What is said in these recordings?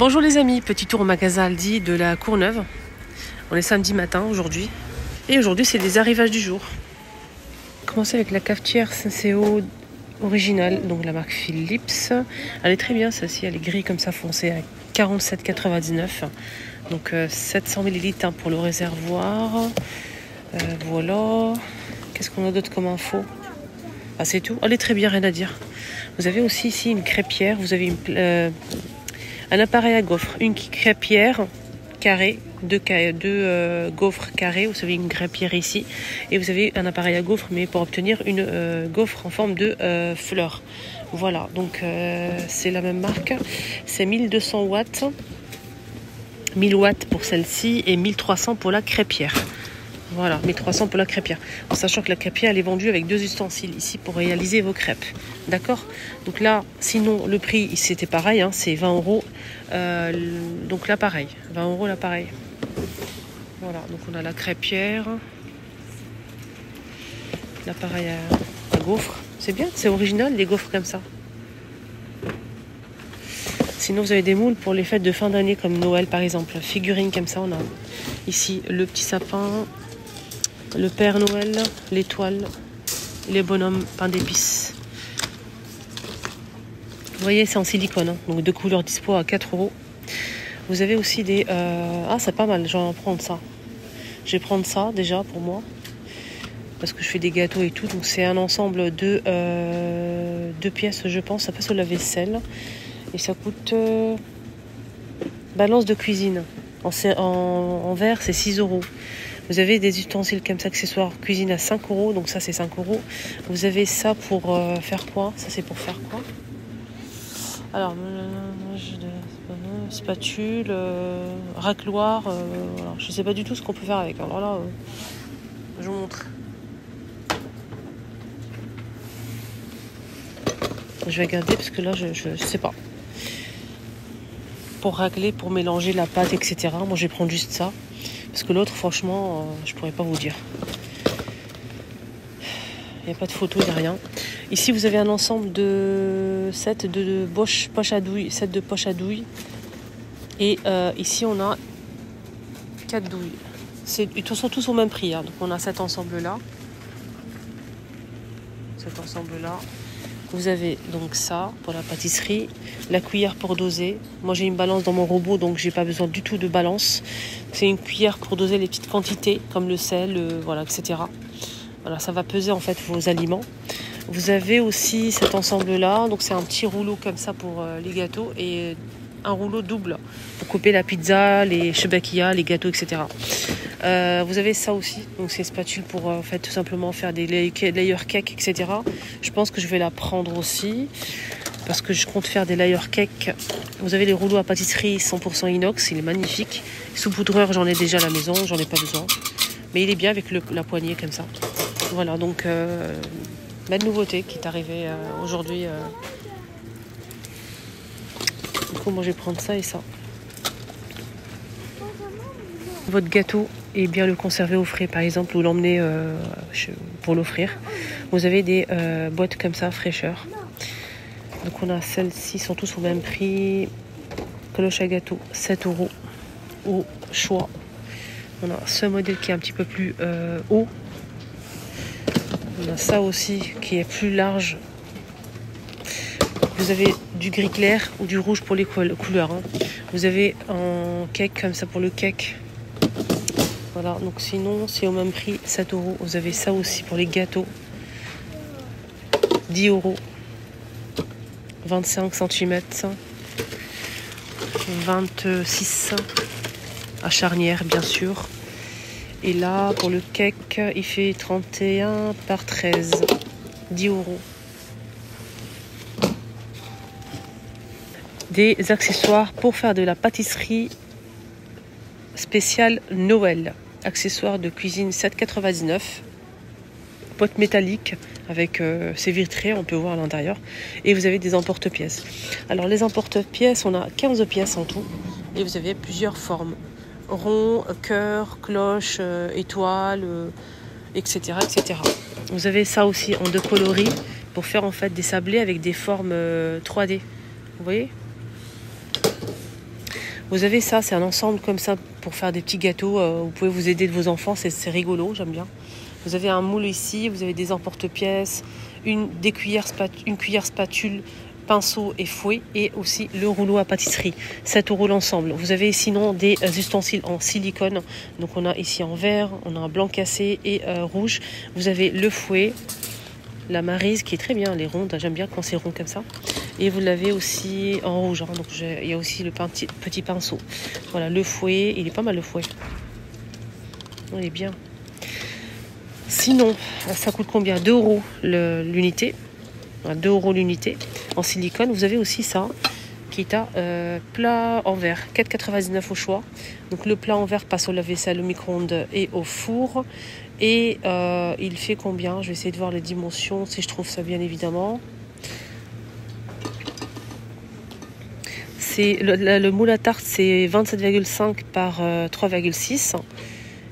Bonjour les amis, petit tour au magasin Aldi de la Courneuve. On est samedi matin aujourd'hui. Et aujourd'hui c'est les arrivages du jour. Commencer avec la cafetière Senseo originale, donc la marque Philips. Elle est très bien celle-ci, elle est grise comme ça foncée à 47,99. Donc 700 ml pour le réservoir. Voilà. Qu'est-ce qu'on a d'autre comme info? Ah, c'est tout. Elle est très bien, rien à dire. Vous avez aussi ici une crêpière. Vous avez un appareil à gaufres. Une crêpière carrée. Deux gaufres carrées. Vous avez une crêpière ici. Et vous avez un appareil à gaufres, mais pour obtenir une gaufre en forme de fleur. Voilà. Donc c'est la même marque. C'est 1200 watts. 1000 watts pour celle-ci et 1300 pour la crêpière. Voilà, 1300 pour la crêpière. En sachant que la crêpière, elle est vendue avec 2 ustensiles ici pour réaliser vos crêpes. D'accord? Donc là, sinon, le prix, c'était pareil, hein, c'est 20 €. Donc là, pareil. 20 € l'appareil. Voilà, donc on a la crêpière. L'appareil à gaufres. C'est bien, c'est original, les gaufres comme ça. Sinon, vous avez des moules pour les fêtes de fin d'année, comme Noël par exemple. Figurines comme ça, on a ici le petit sapin, le Père Noël, l'étoile, les bonhommes pain d'épices. Vous voyez, c'est en silicone, hein, donc de couleur dispo à 4 €. Vous avez aussi des... Ah, c'est pas mal, je vais en prendre ça. Je vais prendre ça déjà pour moi, parce que je fais des gâteaux et tout. Donc c'est un ensemble de 2 pièces, je pense. Ça passe au lave-vaisselle. Et ça coûte... balance de cuisine. En verre, c'est 6 €. Vous avez des ustensiles comme ça, accessoires cuisine à 5 €. Donc ça, c'est 5 €. Vous avez ça pour faire quoi? Ça, c'est pour faire quoi? Alors, spatule, racloir. Voilà. Je ne sais pas du tout ce qu'on peut faire avec. Alors là, je vous montre. Je vais regarder parce que là, je ne sais pas. Pour racler, pour mélanger la pâte, etc. Moi, je vais prendre juste ça. Parce que l'autre, franchement, je pourrais pas vous dire. Il n'y a pas de photo, il n'y a rien. Ici, vous avez un ensemble de sets de poches à douille. 7 de poches à douille. Et ici, on a 4 douilles. Ils sont tous au même prix. Hein. Donc, on a cet ensemble-là. Cet ensemble-là. Vous avez donc ça pour la pâtisserie, la cuillère pour doser. Moi j'ai une balance dans mon robot donc j'ai pas besoin du tout de balance. C'est une cuillère pour doser les petites quantités comme le sel, voilà, etc. Voilà, ça va peser en fait vos aliments. Vous avez aussi cet ensemble-là, donc c'est un petit rouleau comme ça pour les gâteaux et un rouleau double pour couper la pizza, les chebakiyas, les gâteaux, etc. Vous avez ça aussi, donc c'est une spatule pour en fait tout simplement faire des layer cake, etc. Je pense que je vais la prendre aussi parce que je compte faire des layer cake. Vous avez les rouleaux à pâtisserie 100% inox, il est magnifique. Sous-poudreur, j'en ai déjà à la maison, j'en ai pas besoin, mais il est bien avec la poignée comme ça. Voilà, donc belle nouveauté qui est arrivée aujourd'hui. Du coup, moi je vais prendre ça et ça. Votre gâteau et bien le conserver au frais, par exemple, ou l'emmener pour l'offrir. Vous avez des boîtes comme ça, fraîcheur. Donc on a celles-ci, sont tous au même prix. Cloche à gâteau, 7 € au choix. On a ce modèle qui est un petit peu plus haut. On a ça aussi qui est plus large. Vous avez du gris clair ou du rouge pour les couleurs. Hein. Vous avez un cake comme ça pour le cake. Voilà, donc sinon c'est au même prix, 7 €. Vous avez ça aussi pour les gâteaux, 10 €, 25 cm, 26 à charnière bien sûr. Et là pour le cake, il fait 31 par 13, 10 €. Des accessoires pour faire de la pâtisserie spéciale Noël. Accessoires de cuisine 7,99. Pote métallique avec ses vitrées, on peut voir à l'intérieur. Et vous avez des emporte-pièces. Alors les emporte-pièces, on a 15 pièces en tout. Et vous avez plusieurs formes. Rond, cœur, cloche, étoile, etc., etc. Vous avez ça aussi en 2 coloris pour faire en fait des sablés avec des formes 3D. Vous voyez ? Vous avez ça, c'est un ensemble comme ça pour faire des petits gâteaux. Vous pouvez vous aider de vos enfants, c'est rigolo, j'aime bien. Vous avez un moule ici, vous avez des emporte-pièces, une cuillère spatule, pinceau et fouet, et aussi le rouleau à pâtisserie. 7 € l'ensemble. Vous avez sinon des ustensiles en silicone. Donc on a ici en vert, on a un blanc cassé et rouge. Vous avez le fouet, la maryse qui est très bien, les rondes, j'aime bien quand c'est rond comme ça. Et vous l'avez aussi en rouge, hein. Donc il y a aussi le petit pinceau. Voilà, le fouet, il est pas mal le fouet. Il est bien. Sinon, ça coûte combien? 2 € l'unité. 2 € l'unité en silicone. Vous avez aussi ça qui est à plat en verre, 4,99 € au choix. Donc le plat en verre passe au lave-vaisselle, au micro-ondes et au four. Et il fait combien? Je vais essayer de voir les dimensions si je trouve ça bien évidemment. Le moule à tarte, c'est 27,5 par 3,6.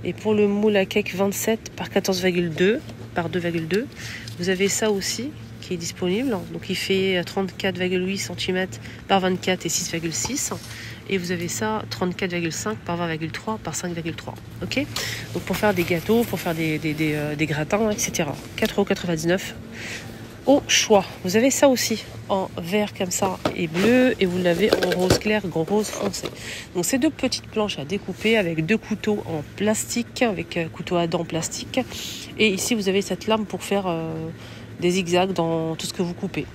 Et pour le moule à cake, 27 par 14,2 par 2,2. Vous avez ça aussi qui est disponible. Donc il fait 34,8 cm par 24 et 6,6. Et vous avez ça 34,5 par 20,3 par 5,3. Ok. Donc pour faire des gâteaux, pour faire des gratins, etc. 4,99 € au choix. Vous avez ça aussi en vert comme ça et bleu, et vous l'avez en rose clair, rose foncé. Donc c'est 2 petites planches à découper avec 2 couteaux en plastique, avec couteau à dents plastique. Et ici vous avez cette lame pour faire des zigzags dans tout ce que vous coupez.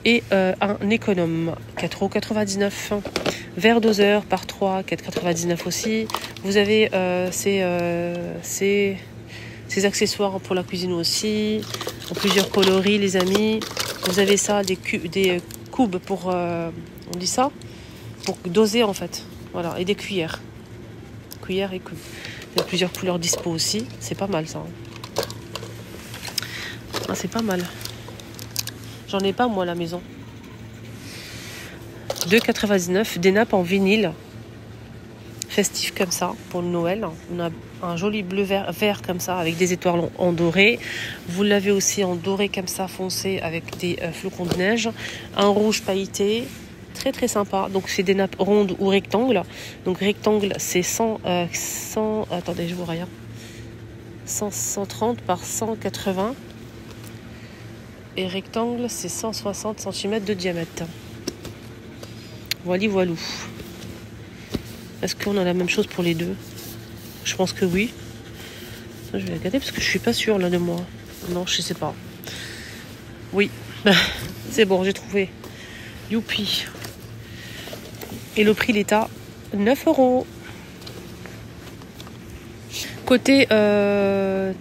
Et un économe, 4,99 €. Verre doseur par 3, 4,99 € aussi. Vous avez ces accessoires pour la cuisine aussi, en plusieurs coloris les amis. Vous avez ça, des cubes pour, on dit ça, pour doser en fait. Voilà, et des cuillères. Cuillères et cubes. Il y a plusieurs couleurs dispo aussi, c'est pas mal ça. Hein. Ah, c'est pas mal. J'en ai pas moi à la maison. 2,99 €, des nappes en vinyle. Festif comme ça pour le Noël. On a un joli bleu vert comme ça avec des étoiles en doré. Vous l'avez aussi en doré comme ça foncé avec des flocons de neige. Un rouge pailleté, très très sympa. Donc c'est des nappes rondes ou rectangles. Donc rectangle c'est 100 attendez je vous regarde. 130 par 180. Et rectangle c'est 160 cm de diamètre. Voilou. Est-ce qu'on a la même chose pour les deux? Je pense que oui. Je vais regarder parce que je suis pas sûre là de moi. Non, je sais pas. Oui, c'est bon, j'ai trouvé. Youpi. Et le prix il est à 9 €. Côté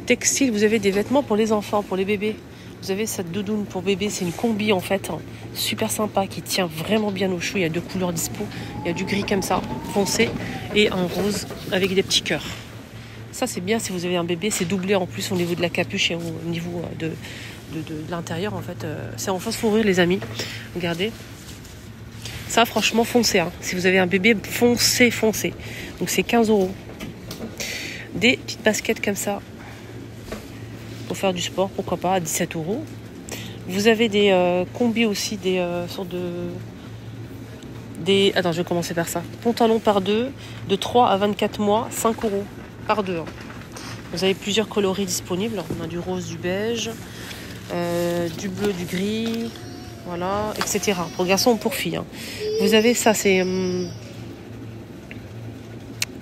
textile, vous avez des vêtements pour les enfants, pour les bébés. Vous avez cette doudoune pour bébé, c'est une combi en fait, hein, super sympa, qui tient vraiment bien au chou. Il y a 2 couleurs dispo, il y a du gris comme ça, foncé, et un rose avec des petits cœurs. Ça c'est bien si vous avez un bébé, c'est doublé en plus au niveau de la capuche et au niveau de l'intérieur en fait. C'est en fausse fourrure les amis, regardez. Ça franchement foncé, hein. Si vous avez un bébé, foncé. Donc c'est 15 €. Des petites baskets comme ça. Pour faire du sport, pourquoi pas, à 17 €. Vous avez des combis aussi, des sortes de... Attends, je vais commencer par ça. Pantalon par 2, de 3 à 24 mois, 5 € par 2. Hein. Vous avez plusieurs coloris disponibles. On a du rose, du beige, du bleu, du gris, voilà, etc. Pour garçons ou pour filles. Hein. Vous avez ça, c'est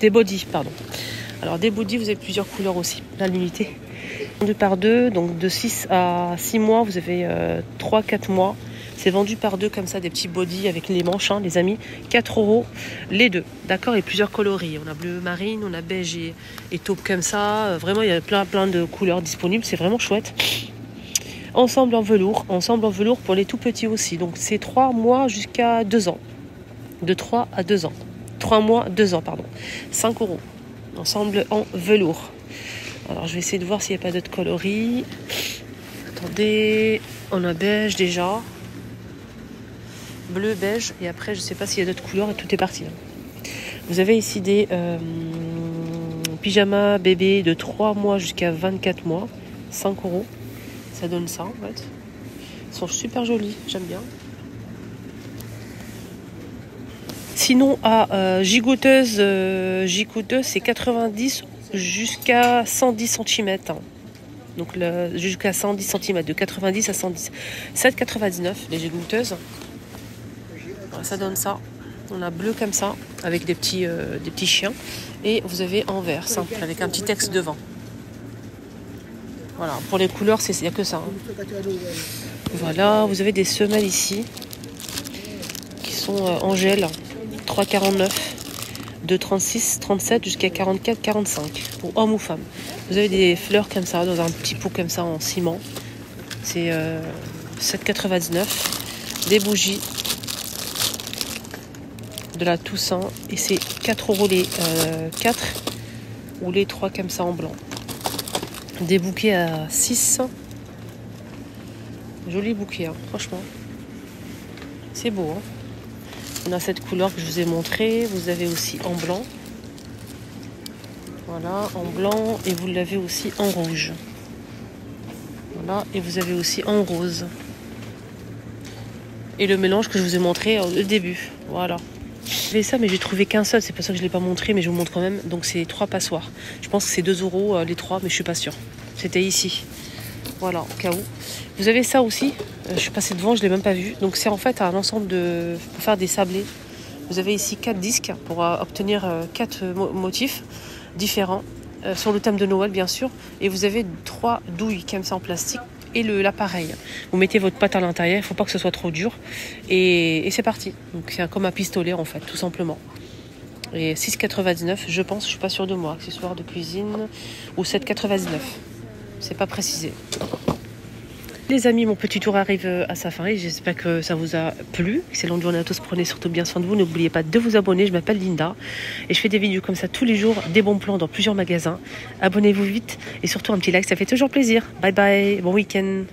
des bodys, pardon. Alors des bodys, vous avez plusieurs couleurs aussi, là l'unité. 2 par 2, donc de 6 à 6 mois, vous avez 3-4 mois. C'est vendu par 2 comme ça, des petits bodys avec les manches, hein, les amis. 4 € les deux, d'accord. Et plusieurs coloris. On a bleu marine, on a beige et taupe comme ça. Vraiment, il y a plein de couleurs disponibles. C'est vraiment chouette. Ensemble en velours pour les tout petits aussi. Donc c'est 3 mois jusqu'à 2 ans. De 3 à 2 ans. 3 mois, 2 ans, pardon. 5 €. Ensemble en velours. Alors je vais essayer de voir s'il n'y a pas d'autres coloris. Attendez, on a beige déjà. Bleu, beige. Et après, je ne sais pas s'il y a d'autres couleurs et tout est parti. Vous avez ici des pyjamas bébés de 3 mois jusqu'à 24 mois. 5 €. Ça donne ça en fait. Ils sont super jolis, j'aime bien. Sinon, à gigoteuse, c'est 90 jusqu'à 110 cm. Donc jusqu'à 110 cm, de 90 à 110. 7,99 les gigoteuses. Voilà, ça donne ça. On a bleu comme ça, avec des petits chiens. Et vous avez en vert, simple, avec un petit texte devant. Voilà, pour les couleurs, il n'y a que ça. Hein. Voilà, vous avez des semelles ici, qui sont en gel, 3,49, de 36, 37 jusqu'à 44, 45, pour hommes ou femmes. Vous avez des fleurs comme ça, dans un petit pot comme ça, en ciment. C'est 7,99. Des bougies. De la Toussaint et c'est 4 € les 4 ou les 3 comme ça en blanc. Des bouquets à 6. Joli bouquet, hein, franchement. C'est beau. Hein. On a cette couleur que je vous ai montrée. Vous avez aussi en blanc. Voilà, en blanc. Et vous l'avez aussi en rouge. Voilà, et vous avez aussi en rose. Et le mélange que je vous ai montré au début. Voilà. J'avais ça, mais j'ai trouvé qu'un seul. C'est pour ça que je ne l'ai pas montré, mais je vous montre quand même. Donc, c'est 3 passoires. Je pense que c'est 2 € les 3, mais je ne suis pas sûre. C'était ici. Voilà, au cas où. Vous avez ça aussi. Je suis passée devant, je ne l'ai même pas vu. Donc, c'est en fait un ensemble pour faire des sablés. Vous avez ici 4 disques pour obtenir 4 motifs différents. Sur le thème de Noël, bien sûr. Et vous avez 3 douilles comme ça en plastique. Et l'appareil. Vous mettez votre pâte à l'intérieur, il ne faut pas que ce soit trop dur. Et c'est parti. Donc c'est comme un pistolet en fait, tout simplement. Et 6,99, je pense, je suis pas sûre de moi. Accessoires de cuisine ou 7,99. C'est pas précisé. Les amis, mon petit tour arrive à sa fin et j'espère que ça vous a plu. Excellente journée à tous, prenez surtout bien soin de vous. N'oubliez pas de vous abonner, je m'appelle Linda et je fais des vidéos comme ça tous les jours, des bons plans dans plusieurs magasins. Abonnez-vous vite et surtout un petit like, ça fait toujours plaisir. Bye bye, bon week-end.